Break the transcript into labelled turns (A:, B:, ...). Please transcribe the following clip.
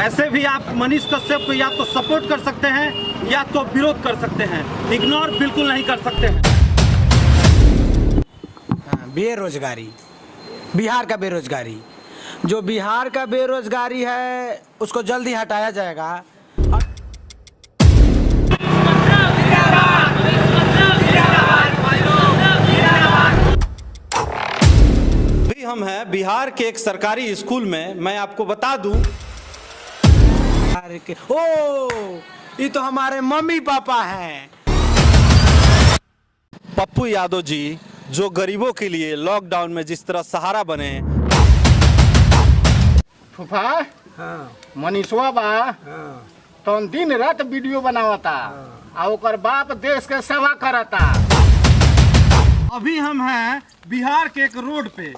A: ऐसे भी आप मनीष कश्यप को या तो सपोर्ट कर सकते हैं या तो विरोध कर सकते हैं, इग्नोर बिल्कुल नहीं कर सकते हैं।
B: बेरोजगारी, बिहार का बेरोजगारी, जो बिहार का बेरोजगारी है उसको जल्दी हटाया जाएगा।
A: अभी हम हैं बिहार के एक सरकारी स्कूल में। मैं आपको बता दूं,
B: ओ, ये तो हमारे मम्मी पापा हैं।
A: पप्पू यादव जी जो गरीबों के लिए लॉकडाउन में जिस तरह सहारा बने।
C: फूफा, मनीषवा बा तो दिन रात वीडियो बनावता और ओकर बाप देश के सेवा करता।
A: अभी हम हैं बिहार के एक रोड पे